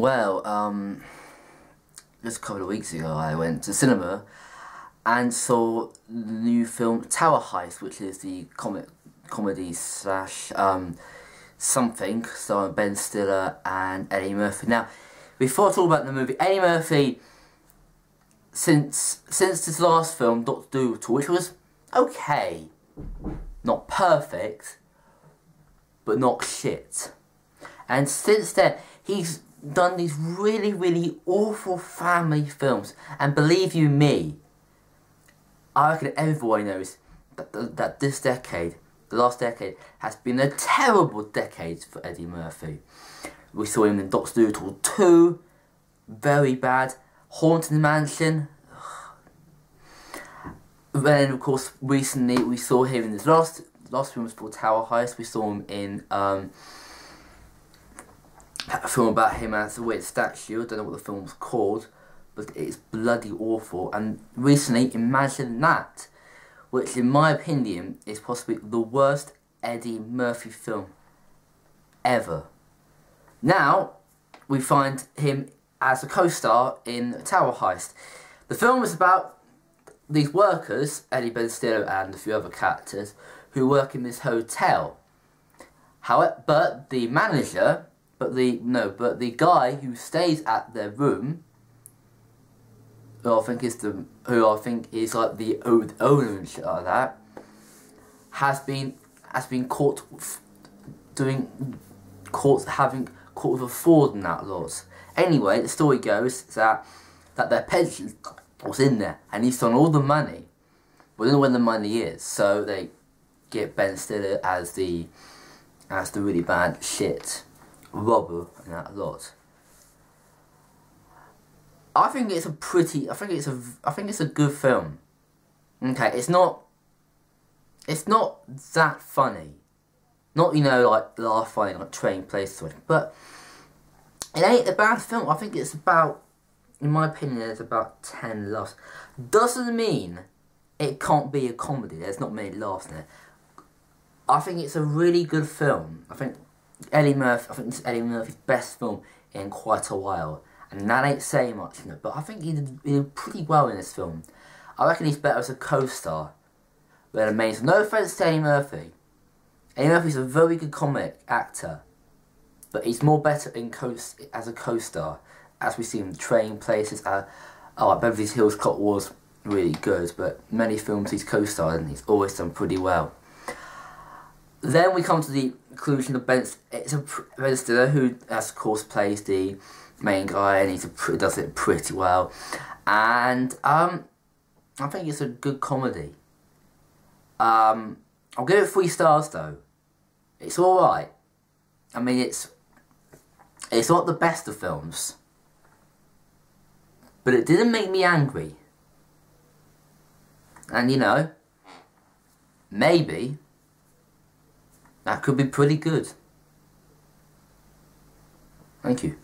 Well, just a couple of weeks ago I went to cinema and saw the new film Tower Heist, which is the comedy slash something starring Ben Stiller and Eddie Murphy. Now, before I talk about the movie, Eddie Murphy, since his last film, Dr. Dolittle, which was okay, not perfect, but not shit. And since then, he's done these really awful family films. And believe you me, I reckon everyone knows that this decade, the last decade, has been a terrible decade for Eddie Murphy. We saw him in Dr. Dolittle 2, very bad. Haunted Mansion. Then, of course, recently we saw him in his last film was called Tower Heist. We saw him in a film about him as a weird statue. I don't know what the film was called, but it's bloody awful. And recently, Imagine That, which in my opinion is possibly the worst Eddie Murphy film ever. Now, we find him as a co-star in Tower Heist. The film is about these workers, Eddie, Ben Stiller and a few other characters, who work in this hotel. However, but the manager, but the guy who stays at their room, who I think is like the owner and shit like that, has been caught with a fraud and that lot. Anyway, the story goes that their pension was in there, and he's stolen all the money. We don't know where the money is, so they get Ben Stiller as the really bad shit robber and that lot. I think it's a good film. Okay, it's not that funny. Not, like laugh funny like Train Place or anything, but it ain't a bad film. I think it's about, in my opinion, there's about 10 laughs. Doesn't mean it can't be a comedy. There's not many laughs in it. I think it's a really good film. I think this is Eddie Murphy's best film in quite a while. And that ain't saying much, but I think he did pretty well in this film. I reckon he's better as a co-star than a main star. No offense to Eddie Murphy. Eddie Murphy's a very good comic actor, but he's more better as a co-star, as we see him in Train Places. Beverly Hills Cop was really good, but many films he's co-starred and he's always done pretty well. Then we come to the conclusion of Ben Stiller, who, of course, plays the main guy, and he does it pretty well. And I think it's a good comedy. I'll give it 3 stars though. It's alright. I mean, it's not the best of films, but it didn't make me angry. And maybe that could be pretty good. Thank you.